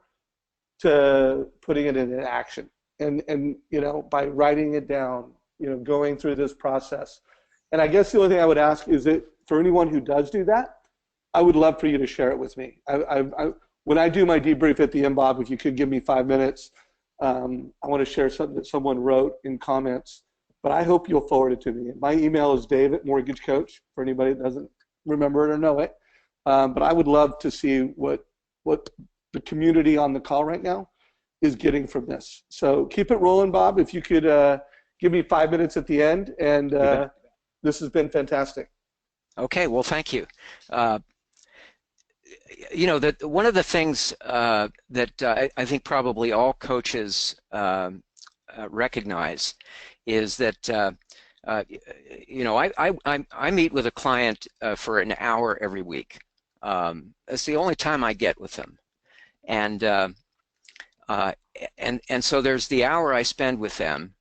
to putting it into action. And by writing it down, going through this process. And I guess the only thing I would ask is that for anyone who does do that, I would love for you to share it with me. When I do my debrief at the end, Bob, if you could give me 5 minutes, I want to share something that someone wrote in comments, but I hope you'll forward it to me. My email is Dave@MortgageCoach, for anybody that doesn't remember it or know it. But I would love to see what the community on the call right now is getting from this. So keep it rolling, Bob. If you could give me 5 minutes at the end, and this has been fantastic. Okay, well, thank you. One of the things that I think probably all coaches recognize is that I meet with a client for an hour every week. It's the only time I get with them, and so there's the hour I spend with them,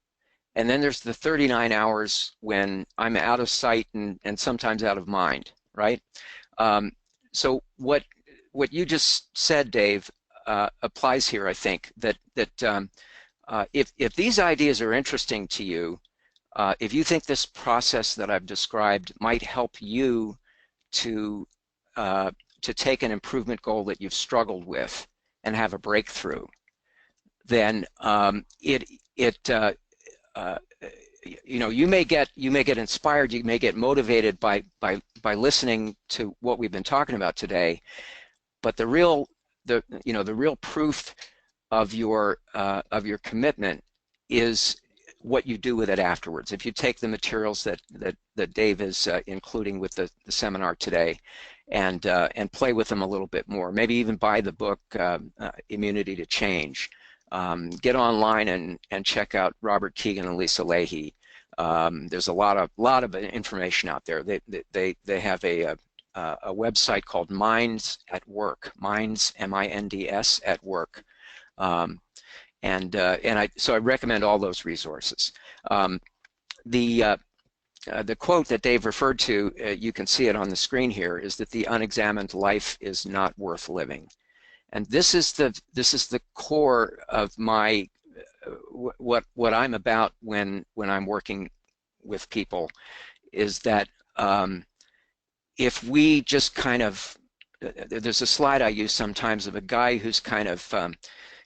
and then there's the 39 hours when I'm out of sight and sometimes out of mind, right? So what you just said, Dave, applies here. I think that if these ideas are interesting to you, if you think this process that I've described might help you to take an improvement goal that you've struggled with and have a breakthrough, then you may get inspired, you may get motivated by listening to what we've been talking about today. But the real proof of your commitment is what you do with it afterwards. If you take the materials that Dave is including with the seminar today, and play with them a little bit more, maybe even buy the book Immunity to Change. Get online and check out Robert Keegan and Lisa Leahy. There's a lot of information out there. They have a website called Minds at Work. Minds, M-I-N-D-S, at Work. So I recommend all those resources. The quote that Dave referred to, you can see it on the screen here, is that the unexamined life is not worth living. And this is the core of my what I'm about when I'm working with people, is that if we just kind of, there's a slide I use sometimes of a guy who's kind of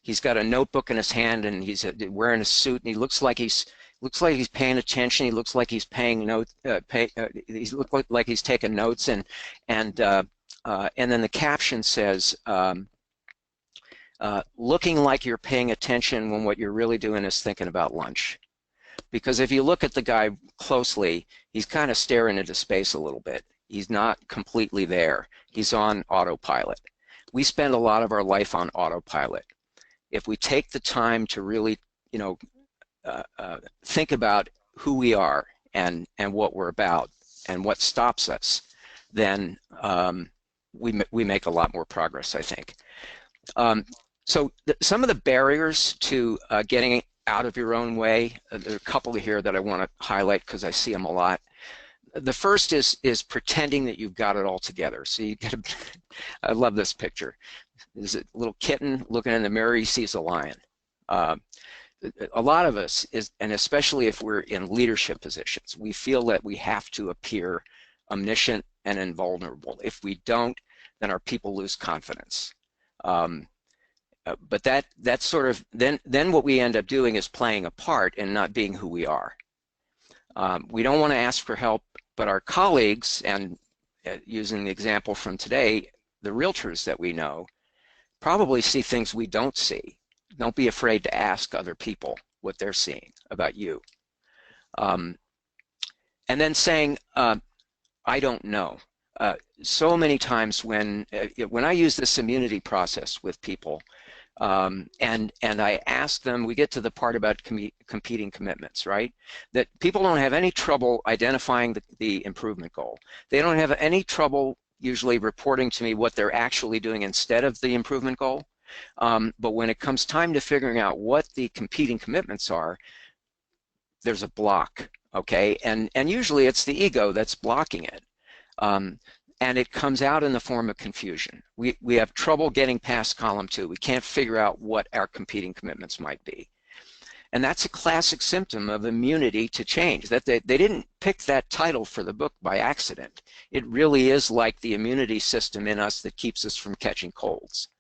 he's got a notebook in his hand and he's wearing a suit and he looks like he's paying attention. He looks like he's paying notes. He looks like he's taking notes, and then the caption says, "Looking like you're paying attention when what you're really doing is thinking about lunch." Because if you look at the guy closely, he's kind of staring into space a little bit. He's not completely there. He's on autopilot. We spend a lot of our life on autopilot. If we take the time to really, think about who we are and what we're about and what stops us, then we make a lot more progress, I think. So some of the barriers to getting out of your own way, there are a couple here that I want to highlight because I see them a lot. The first is pretending that you've got it all together. So you get I love this picture. There's a little kitten looking in the mirror, he sees a lion. A lot of us, and especially if we're in leadership positions, we feel that we have to appear omniscient and invulnerable. If we don't, then our people lose confidence. But that's sort of, then what we end up doing is playing a part and not being who we are. We don't want to ask for help, but our colleagues, and using the example from today, the realtors that we know, probably see things we don't see. Don't be afraid to ask other people what they're seeing about you. And then saying, I don't know. So many times when I use this immunity process with people, and I ask them, we get to the part about competing commitments, right? That people don't have any trouble identifying the improvement goal. They don't have any trouble usually reporting to me what they're actually doing instead of the improvement goal. But when it comes time to figuring out what the competing commitments are, there's a block, okay? And usually it's the ego that's blocking it. And it comes out in the form of confusion. We have trouble getting past column 2. We can't figure out what our competing commitments might be. And that's a classic symptom of immunity to change, that they didn't pick that title for the book by accident. It really is like the immunity system in us that keeps us from catching colds.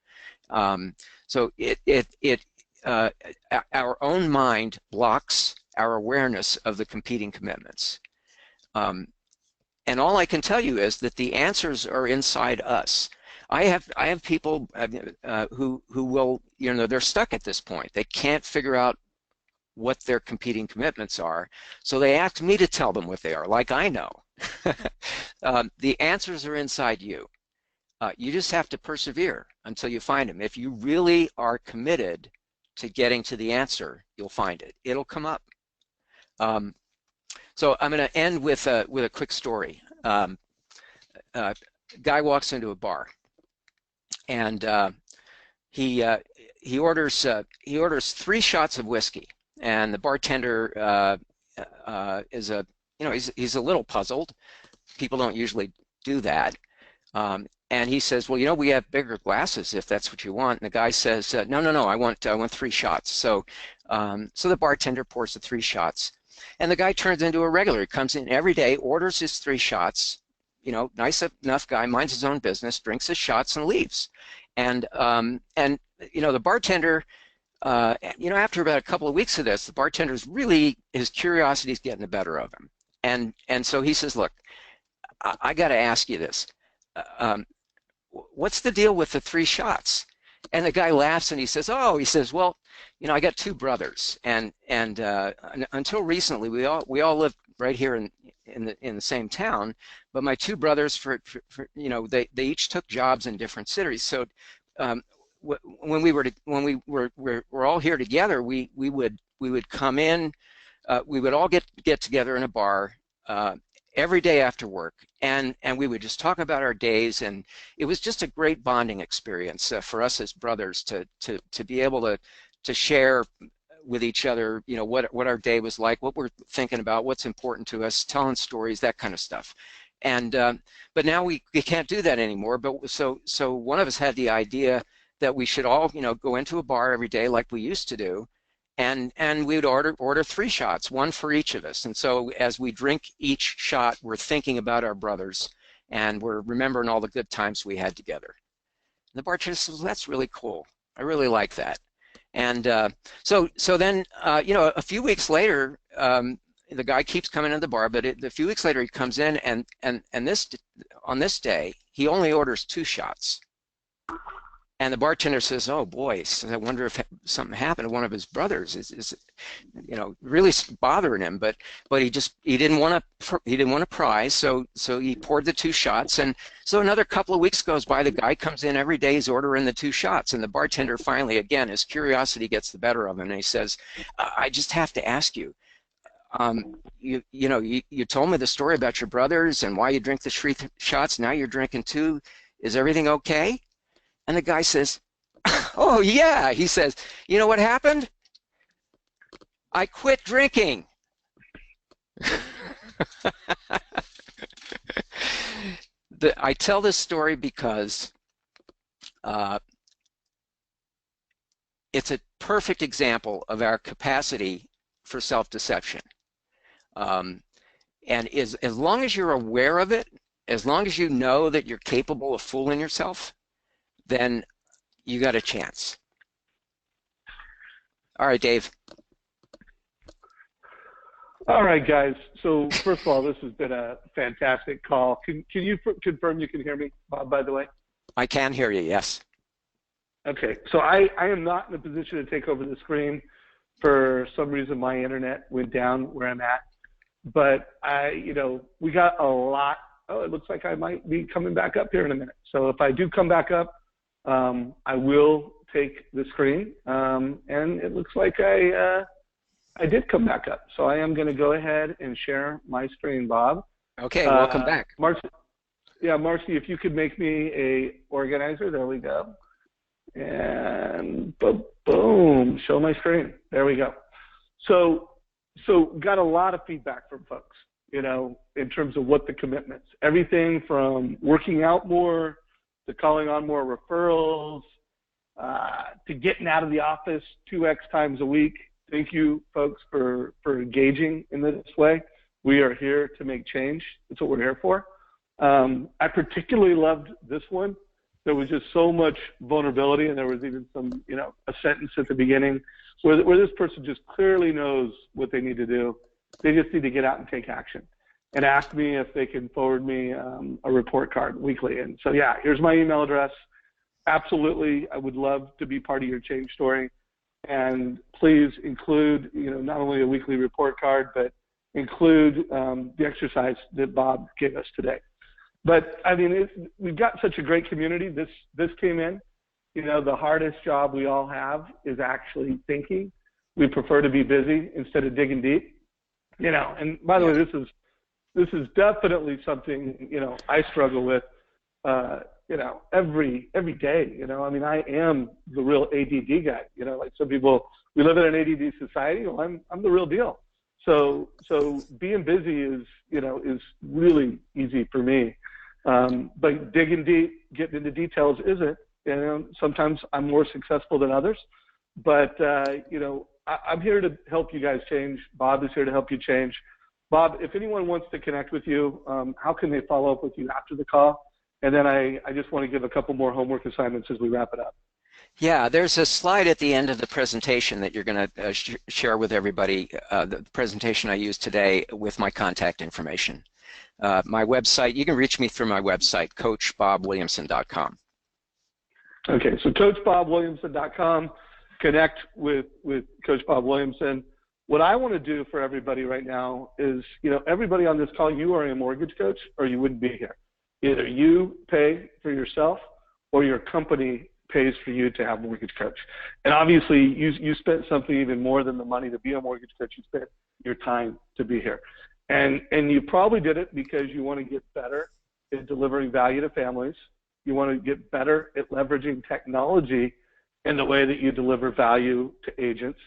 So our own mind blocks our awareness of the competing commitments. And all I can tell you is that the answers are inside us. I have people who will, they're stuck at this point. They can't figure out what their competing commitments are, so they ask me to tell them what they are, like I know. The answers are inside you. You just have to persevere until you find them. If you really are committed to getting to the answer, you'll find it. It'll come up. So I'm going to end with a quick story. Guy walks into a bar, and he orders 3 shots of whiskey, and the bartender is he's a little puzzled. People don't usually do that. And he says, well, we have bigger glasses if that's what you want. And the guy says, no, I want 3 shots. So the bartender pours the 3 shots, and the guy turns into a regular. He comes in every day, orders his 3 shots. Nice enough guy, minds his own business, drinks his shots and leaves. And the bartender, after about a couple of weeks of this, the bartender's really, his curiosity's getting the better of him. And so he says, look, I got to ask you this. What's the deal with the 3 shots? And the guy laughs and he says, well, I got 2 brothers, and until recently we all lived right here in the same town, but my 2 brothers they each took jobs in different cities. So when we were all here together, we would come in, we would all get together in a bar every day after work, and we would just talk about our days, and it was just a great bonding experience for us as brothers to be able to share with each other, what our day was like, what we're thinking about, what's important to us, telling stories, that kind of stuff. And but now we can't do that anymore. But so one of us had the idea that we should all go into a bar every day like we used to do, and we would order 3 shots, 1 for each of us. And so as we drink each shot, we're thinking about our brothers, and we're remembering all the good times we had together. And the bartender says, well, that's really cool. I really like that. And so then a few weeks later, the guy keeps coming to the bar, but a few weeks later he comes in, and on this day he only orders 2 shots. And the bartender says, oh boy, I wonder if something happened to one of his brothers. Is really bothering him, but he didn't want to pry, so he poured the 2 shots. And so another couple of weeks goes by, the guy comes in every day, he's ordering the 2 shots, and the bartender finally, again, his curiosity gets the better of him, and he says, I just have to ask you, you told me the story about your brothers and why you drink the 3 shots, now you're drinking 2, is everything okay? And the guy says, oh yeah, he says, you know what happened? I quit drinking. I tell this story because it's a perfect example of our capacity for self-deception. And as long as you're aware of it, as long as you know that you're capable of fooling yourself, then you got a chance. All right, Dave. All right, guys. So first of all, this has been a fantastic call. Can you confirm you can hear me, Bob, by the way? I can hear you, yes. Okay. So I am not in a position to take over the screen. For some reason, my internet went down where I'm at. But we got a lot. Oh, it looks like I might be coming back up here in a minute. So if I do come back up, I will take the screen, and it looks like I did come back up. So I am going to go ahead and share my screen, Bob. Okay, welcome back. Marcy, if you could make me a organizer. There we go. And boom, show my screen. There we go. So got a lot of feedback from folks, in terms of what the commitments, everything from working out more, to calling on more referrals, to getting out of the office 2x times a week, Thank you, folks, for engaging in this way. We are here to make change. That's what we're here for. I particularly loved this one. There was just so much vulnerability, and there was even some, a sentence at the beginning where this person just clearly knows what they need to do. They just need to get out and take action, and ask me if they can forward me a report card weekly. And so, yeah, here's my email address. Absolutely, I would love to be part of your change story. And please include, not only a weekly report card, but include the exercise that Bob gave us today. But I mean, we've got such a great community. This came in. The hardest job we all have is actually thinking. We prefer to be busy instead of digging deep. And by the way, this is definitely something I struggle with. Every day. I mean, I am the real ADD guy. Like some people, we live in an ADD society. Well, I'm the real deal. So being busy is really easy for me. But digging deep, getting into details isn't. Sometimes I'm more successful than others. But I'm here to help you guys change. Bob is here to help you change. Bob, if anyone wants to connect with you, how can they follow up with you after the call? And then I just want to give a couple more homework assignments as we wrap it up. Yeah, there's a slide at the end of the presentation that you're going to share with everybody, the presentation I used today with my contact information. My website, you can reach me through my website, coachbobwilliamson.com. Okay, so coachbobwilliamson.com, connect with Coach Bob Williamson. What I want to do for everybody right now is, everybody on this call, you are a mortgage coach or you wouldn't be here. Either you pay for yourself or your company pays for you to have a mortgage coach. And obviously, you spent something even more than the money to be a mortgage coach. You spent your time to be here. And you probably did it because you want to get better at delivering value to families. You want to get better at leveraging technology in the way that you deliver value to agents.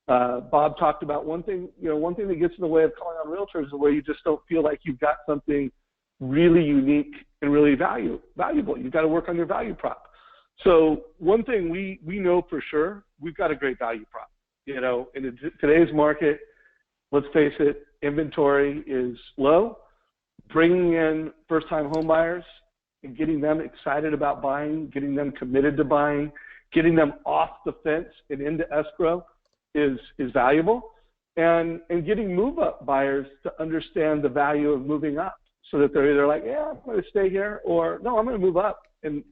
Bob talked about one thing that gets in the way of calling on realtors is the way you just don't feel like you've got something really unique and really valuable. You've got to work on your value prop. So one thing we know for sure, we've got a great value prop. In today's market, let's face it, inventory is low. Bringing in first-time home buyers and getting them excited about buying, getting them committed to buying, getting them off the fence and into escrow is valuable. And getting move-up buyers to understand the value of moving up, so that they're either like, yeah, I'm going to stay here, or no, I'm going to move up. And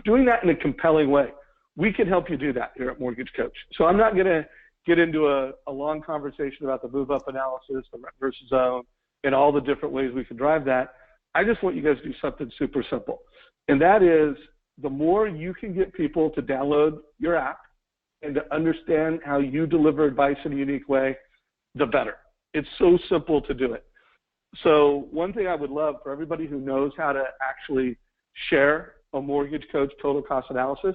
doing that in a compelling way. We can help you do that here at Mortgage Coach. So I'm not going to get into a long conversation about the move-up analysis, the rent versus own, and all the different ways we can drive that. I just want you guys to do something super simple. And that is, the more you can get people to download your app and to understand how you deliver advice in a unique way, the better. It's so simple to do it. So one thing I would love for everybody who knows how to actually share a Mortgage Coach total cost analysis,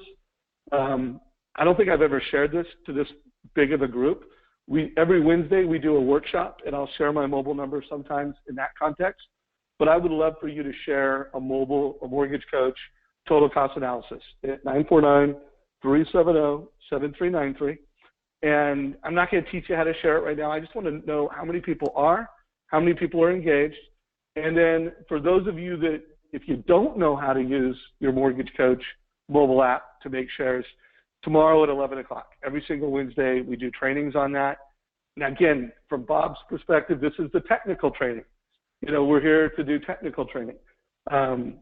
I don't think I've ever shared this to this big of a group. Every Wednesday we do a workshop, and I'll share my mobile number sometimes in that context. But I would love for you to share a Mortgage Coach total cost analysis at 949-370-7393. And I'm not going to teach you how to share it right now. I just want to know how many people are engaged. And then for those of you that, if you don't know how to use your Mortgage Coach mobile app to make shares, tomorrow at 11 o'clock, every single Wednesday, we do trainings on that. And again, from Bob's perspective, this is the technical training. We're here to do technical training. But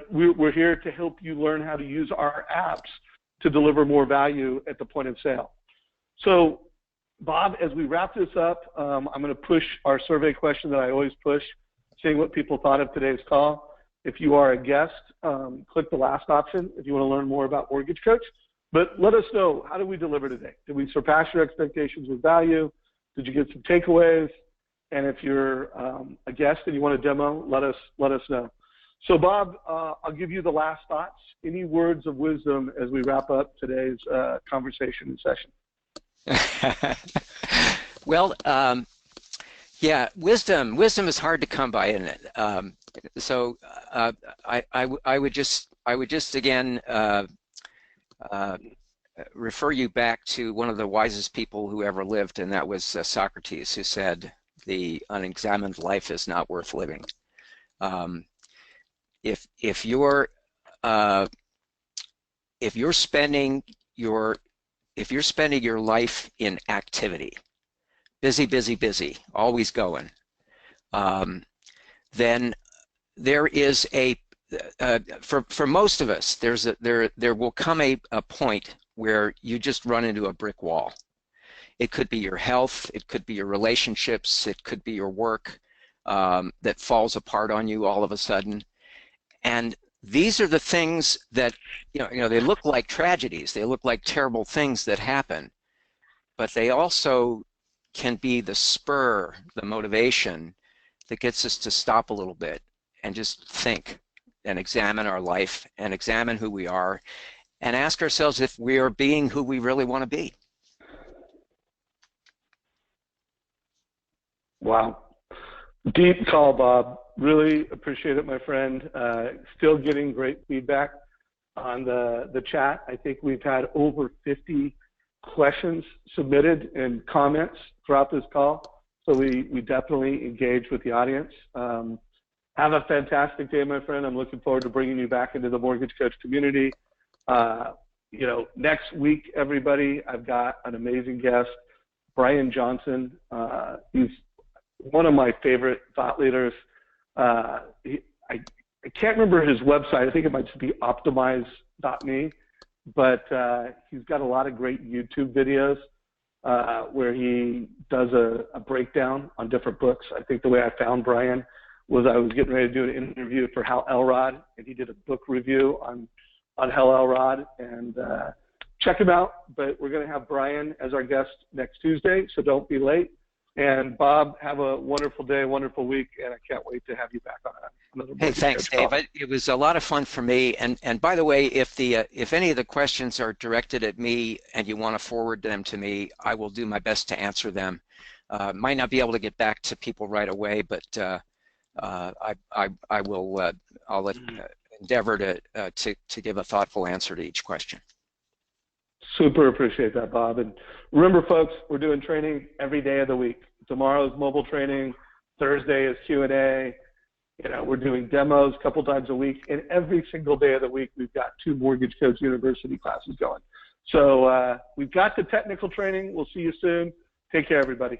we're here to help you learn how to use our apps to deliver more value at the point of sale. So Bob, as we wrap this up, I'm going to push our survey question that I always push, seeing what people thought of today's call. If you are a guest, click the last option if you want to learn more about Mortgage Coach. But let us know, how did we deliver today? Did we surpass your expectations with value? Did you get some takeaways? And if you're a guest and you want a demo, let us know. So Bob, I'll give you the last thoughts. Any words of wisdom as we wrap up today's conversation and session? Well, yeah, wisdom is hard to come by, isn't it? So I would just again refer you back to one of the wisest people who ever lived, and that was Socrates, who said, "The unexamined life is not worth living." Um, if you're spending your life in activity, busy, always going, then there is for most of us, there will come a point where you just run into a brick wall. It could be your health, it could be your relationships, it could be your work that falls apart on you all of a sudden. And these are the things that, they look like tragedies, they look like terrible things that happen, but they also can be the spur, the motivation that gets us to stop a little bit and just think and examine our life and examine who we are and ask ourselves if we are being who we really want to be. Wow. Deep call, Bob. Really appreciate it, my friend. Still getting great feedback on the chat. I think we've had over 50 questions submitted and comments throughout this call. So we definitely engage with the audience. Have a fantastic day, my friend. I'm looking forward to bringing you back into the Mortgage Coach community. Next week, everybody, I've got an amazing guest, Brian Johnson. He's one of my favorite thought leaders. I can't remember his website. I think it might just be optimize.me, but he's got a lot of great YouTube videos where he does a breakdown on different books. I think the way I found Brian was I was getting ready to do an interview for Hal Elrod, and he did a book review on Hal Elrod, and check him out. But we're going to have Brian as our guest next Tuesday, so don't be late. And Bob, have a wonderful day, wonderful week, and I can't wait to have you back on another. Hey, thanks, Dave. It was a lot of fun for me. And by the way, if any of the questions are directed at me and you want to forward them to me, I will do my best to answer them. Might not be able to get back to people right away, but I'll endeavor to give a thoughtful answer to each question. Super appreciate that, Bob. And remember, folks, we're doing training every day of the week. Tomorrow's mobile training. Thursday is Q&A. We're doing demos a couple times a week. And every single day of the week, we've got 2 Mortgage Coach University classes going. So we've got the technical training. We'll see you soon. Take care, everybody.